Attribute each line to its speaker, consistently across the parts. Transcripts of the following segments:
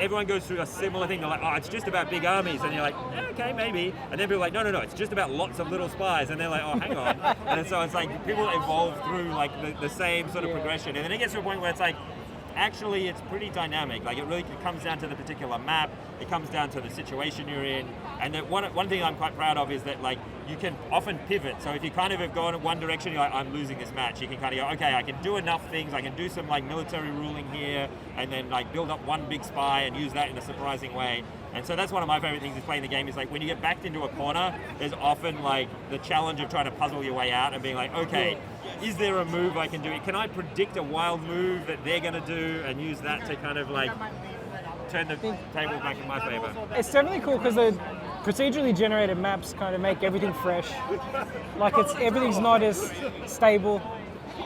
Speaker 1: everyone goes through a similar thing. They're like, oh, it's just about big armies, and you're like, okay, maybe. And then people are like, no, it's just about lots of little spies, and they're like, oh, hang on. And so it's like people evolve through like the same sort of progression, and then it gets to a point where it's like, actually, it's pretty dynamic. Like, it really comes down to the particular map. It comes down to the situation you're in. And then one thing I'm quite proud of is that, like, you can often pivot. So if you kind of have gone in one direction, you're like, I'm losing this match. You can kind of go, okay, I can do enough things. I can do some, like, military ruling here, and then, like, build up one big spy and use that in a surprising way. And so that's one of my favorite things is playing the game is like when you get backed into a corner, there's often like the challenge of trying to puzzle your way out and being like, okay, is there a move I can do? Can I predict a wild move that they're going to do and use that to kind of like turn the table back in my favor?
Speaker 2: It's definitely cool because the procedurally generated maps kind of make everything fresh. Like everything's not as stable.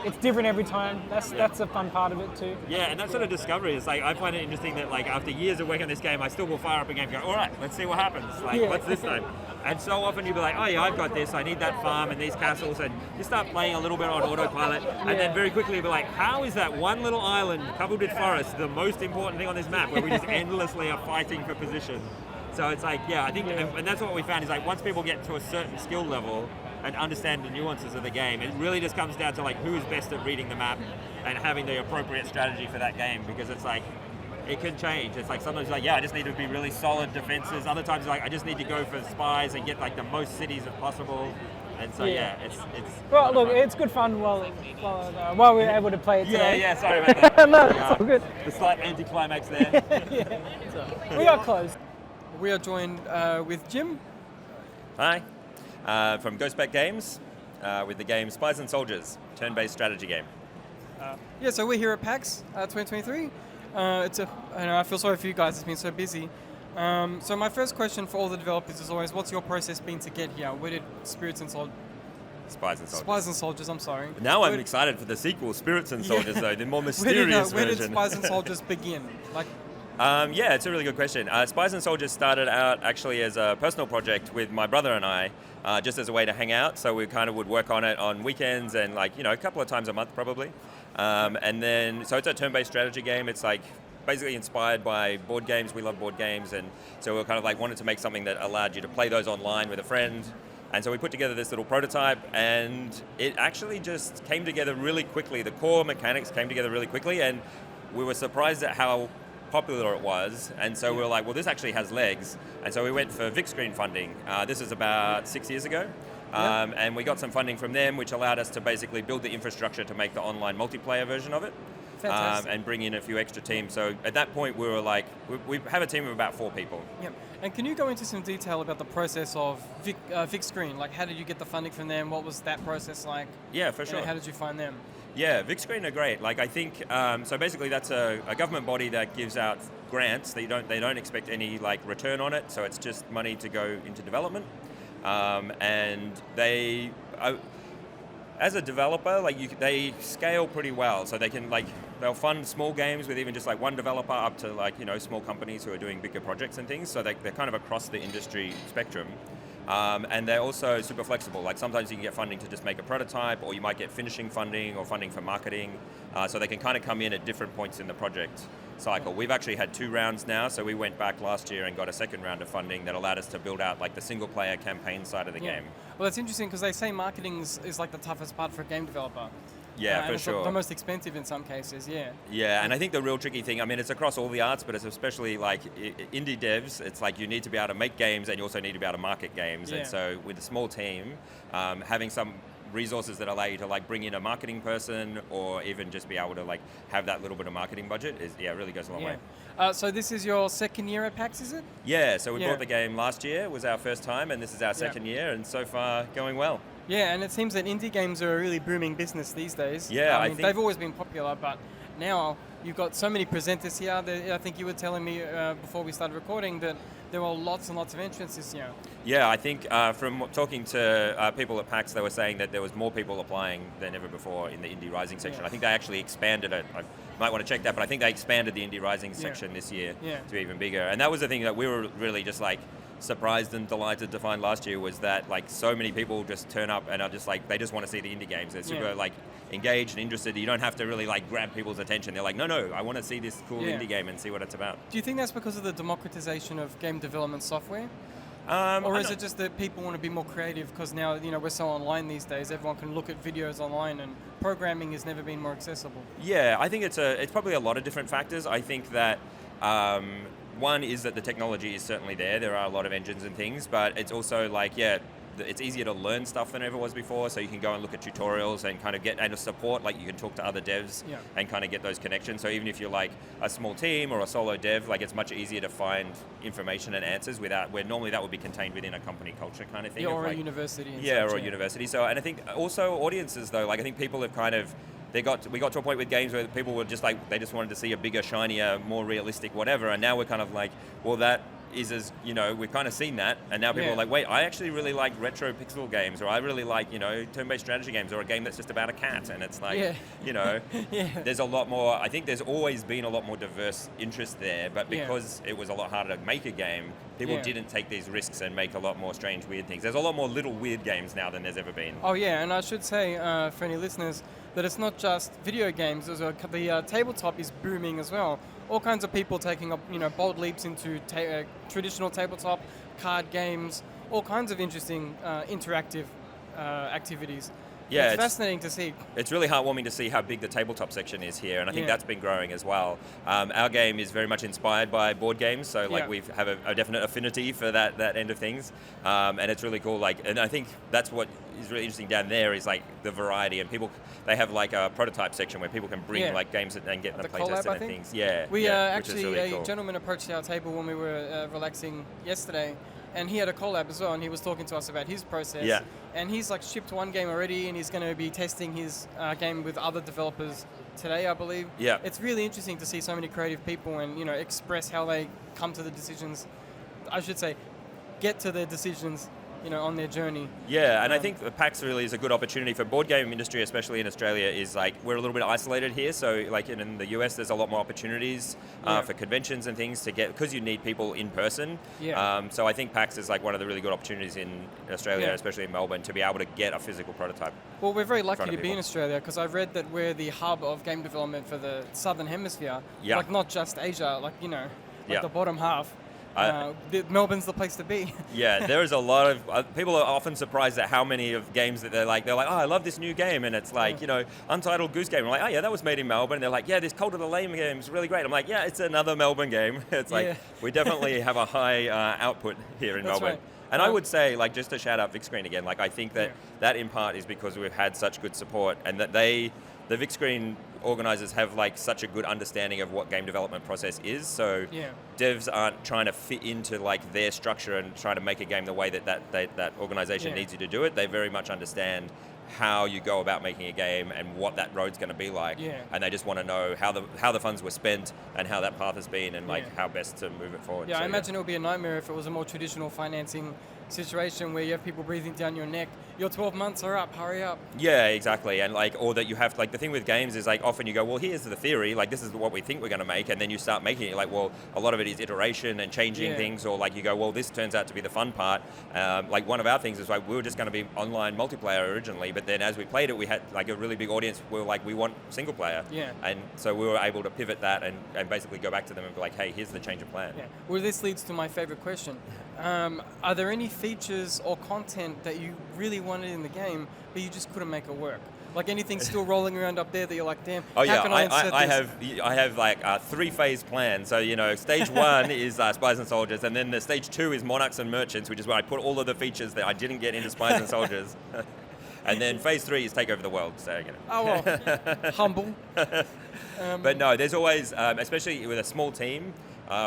Speaker 2: It's different every time. That's a fun part of it too.
Speaker 1: Yeah, and that sort of discovery is like I find it interesting that like after years of working on this game, I still will fire up a game and go, all right, let's see what happens. Like, what's this time? And so often you'll be like, oh yeah, I've got this. I need that farm and these castles, and you start playing a little bit on autopilot, and then very quickly you'll be like, how is that one little island covered with forest the most important thing on this map, where we just endlessly are fighting for position? So it's like, yeah, I think, and that's what we found is like once people get to a certain skill level and understand the nuances of the game, it really just comes down to like who is best at reading the map and having the appropriate strategy for that game, because it's like it can change. It's like sometimes like, yeah, I just need to be really solid defenses. Other times like I just need to go for spies and get like the most cities as possible. And so it's
Speaker 2: well, look, it's good fun while we're able to play it today.
Speaker 1: Yeah, sorry about that.
Speaker 2: No, it's all good.
Speaker 1: The slight anticlimax there.
Speaker 2: We are close.
Speaker 3: We are joined with Jim.
Speaker 1: Hi. From Ghostback Games with the game Spies and Soldiers, turn-based strategy game.
Speaker 3: So we're here at PAX 2023. I feel sorry for you guys, it's been so busy. So my first question for all the developers is always, what's your process been to get here? Where did Spies and Soldiers, I'm sorry.
Speaker 1: Now I'm excited for the sequel, Spirits and Soldiers, though, the more mysterious
Speaker 3: where did
Speaker 1: version.
Speaker 3: Spies and Soldiers begin?
Speaker 1: It's a really good question. Spies and Soldiers started out actually as a personal project with my brother and I, just as a way to hang out. So we kind of would work on it on weekends and a couple of times a month probably. And then, so it's a turn-based strategy game. It's like basically inspired by board games. We love board games. And so we kind of like wanted to make something that allowed you to play those online with a friend. And so we put together this little prototype, and it actually just came together really quickly. The core mechanics came together really quickly, and we were surprised at how popular it was, and so we were like, well, this actually has legs, and so we went for Vic Screen funding. This is about 6 years ago, and we got some funding from them, which allowed us to basically build the infrastructure to make the online multiplayer version of it, and bring in a few extra teams. So at that point, we were like, we have a team of about 4 people.
Speaker 3: Yep. And can you go into some detail about the process of Vic Screen? Like, how did you get the funding from them? What was that process like?
Speaker 1: Yeah, for sure.
Speaker 3: And how did you find them?
Speaker 1: Yeah, Vic Screen are great. Like I think, so basically that's a government body that gives out grants. They don't expect any like return on it, so it's just money to go into development. And they, as a developer, they scale pretty well. So they can they'll fund small games with even just like one developer up to small companies who are doing bigger projects and things. So they're kind of across the industry spectrum. And they're also super flexible. Like sometimes you can get funding to just make a prototype, or you might get finishing funding or funding for marketing. So they can kind of come in at different points in the project cycle. We've actually had 2 rounds now, so we went back last year and got a second round of funding that allowed us to build out like the single player campaign side of the game.
Speaker 3: Well, that's interesting because they say marketing is like the toughest part for a game developer.
Speaker 1: Yeah, for sure.
Speaker 3: The most expensive in some cases, yeah.
Speaker 1: Yeah, and I think the real tricky thing, I mean, it's across all the arts, but it's especially like indie devs, it's like you need to be able to make games and you also need to be able to market games. Yeah. And so with a small team, having some resources that allow you to like bring in a marketing person or even just be able to like have that little bit of marketing budget is, it really goes a long way.
Speaker 3: So this is your second year at PAX, is it?
Speaker 1: Yeah, so we bought the game last year, was our first time, and this is our second year, and so far going well.
Speaker 3: Yeah, and it seems that indie games are a really booming business these days.
Speaker 1: Yeah,
Speaker 3: I mean, they've always been popular, but now you've got so many presenters here. I think you were telling me before we started recording that there were lots and lots of entrants this year. Yeah,
Speaker 1: I think from talking to people at PAX, they were saying that there was more people applying than ever before in the Indie Rising section. I think they actually expanded it. I might want to check that, but I think they expanded the Indie Rising section this year to be even bigger. And that was the thing that we were really just like surprised and delighted to find last year was that like so many people just turn up and are just like they just want to see the indie games. They're super like engaged and interested. You don't have to really like grab people's attention. They're like, no, I want to see this cool indie game and see what it's about.
Speaker 3: Do you think that's because of the democratization of game development software? Or is it just that people want to be more creative because now, we're so online these days, everyone can look at videos online and programming has never been more accessible?
Speaker 1: Yeah, I think it's probably a lot of different factors. I think that one is that the technology is certainly there. There are a lot of engines and things, but it's also like, it's easier to learn stuff than ever was before, so you can go and look at tutorials and kind of get and support, like you can talk to other devs and kind of get those connections. So even if you're like a small team or a solo dev, like it's much easier to find information and answers where normally that would be contained within a company culture kind of thing.
Speaker 3: Or
Speaker 1: like,
Speaker 3: a university.
Speaker 1: Or a university. So, and I think also audiences though, like I think people have kind of, we got to a point with games where people were just like, they just wanted to see a bigger, shinier, more realistic whatever, and now we're kind of like, well that is as, we've kind of seen that, and now people are like, wait, I actually really like retro pixel games, or I really like, turn-based strategy games, or a game that's just about a cat, and it's like, there's a lot more, I think there's always been a lot more diverse interest there, but because it was a lot harder to make a game, people didn't take these risks and make a lot more strange, weird things. There's a lot more little weird games now than there's ever been.
Speaker 3: Oh yeah, and I should say, for any listeners, that it's not just video games. The tabletop is booming as well. All kinds of people taking up, bold leaps into traditional tabletop, card games, all kinds of interesting interactive activities.
Speaker 1: Yeah,
Speaker 3: it's fascinating to see.
Speaker 1: It's really heartwarming to see how big the tabletop section is here, and I think that's been growing as well. Our game is very much inspired by board games, so like we have a definite affinity for that end of things, and it's really cool. Like, and I think that's what is really interesting down there is like the variety, and they have like a prototype section where people can bring like games and get them playtested and things.
Speaker 3: We
Speaker 1: actually
Speaker 3: really
Speaker 1: cool.
Speaker 3: A gentleman approached our table when we were relaxing yesterday. And he had a collab as well, and he was talking to us about his process.
Speaker 1: Yeah.
Speaker 3: And he's like shipped one game already, and he's going to be testing his game with other developers today, I believe.
Speaker 1: Yeah.
Speaker 3: It's really interesting to see so many creative people and express how they come to the decisions. I should say, get to their decisions, on their journey.
Speaker 1: Yeah, and I think the PAX really is a good opportunity for board game industry, especially in Australia, is like we're a little bit isolated here. So like in the US, there's a lot more opportunities for conventions and things to get, because you need people in person.
Speaker 3: Yeah.
Speaker 1: So I think PAX is like one of the really good opportunities in Australia, especially in Melbourne, to be able to get a physical prototype.
Speaker 3: Well, we're very lucky to be in Australia, because I've read that we're the hub of game development for the Southern Hemisphere.
Speaker 1: Yeah.
Speaker 3: Like not just Asia, like, the bottom half. Melbourne's the place to be.
Speaker 1: Yeah, there is a lot of people are often surprised at how many of games that they're like, oh, I love this new game, and it's like, Untitled Goose Game. I'm like, oh yeah, that was made in Melbourne. And they're like, yeah, this Cult of the Lamb game is really great. I'm like, yeah, it's another Melbourne game. It's like we definitely have a high output here in Melbourne. Right. And I would say, like, just to shout out VicScreen again, like I think that in part is because we've had such good support, and that the VicScreen organizers have like such a good understanding of what game development process is, so devs aren't trying to fit into like their structure and trying to make a game the way that organization needs you to do it. They very much understand how you go about making a game and what that road's going to be like, and they just want to know how the funds were spent and how that path has been, and like how best to move it forward.
Speaker 3: I imagine it would be a nightmare if it was a more traditional financing situation where you have people breathing down your neck. Your 12 months are up, hurry up.
Speaker 1: Yeah, exactly. And like, or that you have, like, the thing with games is like often you go, well, here's the theory, like this is what we think we're going to make, and then you start making it. Like, well, a lot of it is iteration and changing things, or like you go, well, this turns out to be the fun part. Like one of our things is like we were just going to be online multiplayer originally, but then as we played it, we had like a really big audience. We were like, we want single player.
Speaker 3: Yeah.
Speaker 1: And so we were able to pivot that and basically go back to them and be like, hey, here's the change of plan.
Speaker 3: Yeah. Well, this leads to my favorite question. Are there any features or content that you really wanted in the game, but you just couldn't make it work? Like anything still rolling around up there that you're like, damn,
Speaker 1: how
Speaker 3: can I insert
Speaker 1: this? I have like a 3-phase plan. So, stage 1 is Spies and Soldiers, and then the stage 2 is Monarchs and Merchants, which is where I put all of the features that I didn't get into Spies and Soldiers. And then phase 3 is Take Over the World. So,
Speaker 3: Oh, well, humble.
Speaker 1: But no, there's always, especially with a small team,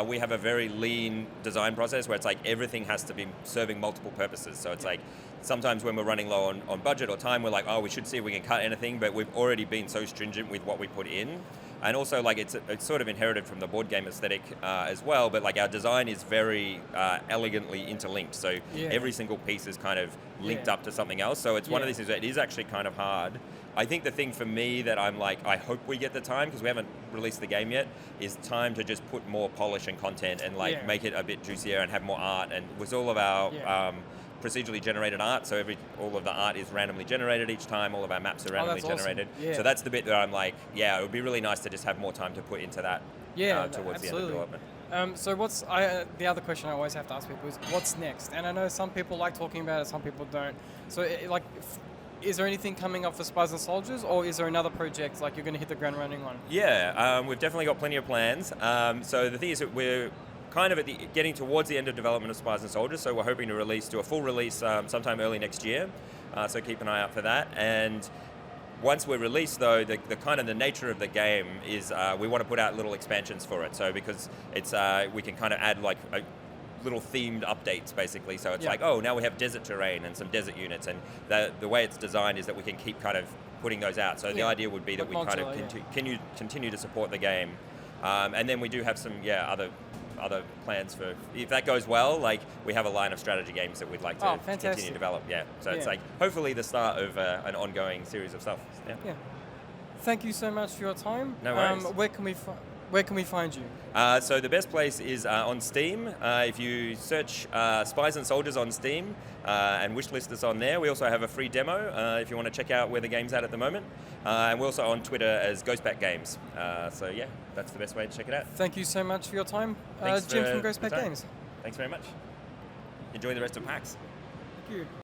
Speaker 1: we have a very lean design process where it's like everything has to be serving multiple purposes. So it's like sometimes when we're running low on budget or time, we're like, oh, we should see if we can cut anything, but we've already been so stringent with what we put in. And also, like, it's sort of inherited from the board game aesthetic as well, but like our design is very elegantly interlinked. So every single piece is kind of linked up to something else. So it's one of these things that it is actually kind of hard I think the thing for me that I'm like, I hope we get the time, because we haven't released the game yet, is time to just put more polish and content and like
Speaker 3: Yeah.
Speaker 1: make it a bit juicier and have more art. And with all of our
Speaker 3: Yeah.
Speaker 1: procedurally generated art, so all of the art is randomly generated each time, all of our maps are randomly
Speaker 3: that's awesome.
Speaker 1: generated.
Speaker 3: Yeah.
Speaker 1: So that's the bit that I'm like, yeah, it would be really nice to just have more time to put into that
Speaker 3: Yeah,
Speaker 1: towards the end
Speaker 3: absolutely.
Speaker 1: of development.
Speaker 3: So the other question I always have to ask people is what's next? And I know some people like talking about it, some people don't. So is there anything coming up for Spies and Soldiers, or is there another project like you're going to hit the ground running on?
Speaker 1: Yeah, we've definitely got plenty of plans. So the thing is that we're kind of getting towards the end of development of Spies and Soldiers, so we're hoping to do a full release sometime early next year. So keep an eye out for that. And once we're released, though, the kind of the nature of the game is we want to put out little expansions for it. So because it's we can kind of add like little themed updates, basically. So it's
Speaker 3: Yeah.
Speaker 1: like, oh, now we have desert terrain and some desert units, and the way it's designed is that we can keep kind of putting those out. So the
Speaker 3: Yeah.
Speaker 1: idea would be that
Speaker 3: Like
Speaker 1: we kind of
Speaker 3: modular,
Speaker 1: continue to support the game, and then we do have some other plans for, if that goes well, like we have a line of strategy games that we'd like to continue
Speaker 3: fantastic.
Speaker 1: to develop. Yeah, so it's
Speaker 3: Yeah.
Speaker 1: like hopefully the start of an ongoing series of stuff. Yeah.
Speaker 3: Yeah. Thank you so much for your time.
Speaker 1: No worries.
Speaker 3: Where can we find you?
Speaker 1: So the best place is on Steam. If you search Spies and Soldiers on Steam and wishlist us on there. We also have a free demo if you want to check out where the game's at the moment. And we're also on Twitter as Ghostback Games. So yeah, that's the best way to check it out.
Speaker 3: Thank you so much for your time.
Speaker 1: Thanks
Speaker 3: Jim
Speaker 1: for
Speaker 3: from
Speaker 1: the
Speaker 3: Ghostback
Speaker 1: time.
Speaker 3: Games.
Speaker 1: Thanks very much. Enjoy the rest of PAX.
Speaker 3: Thank you.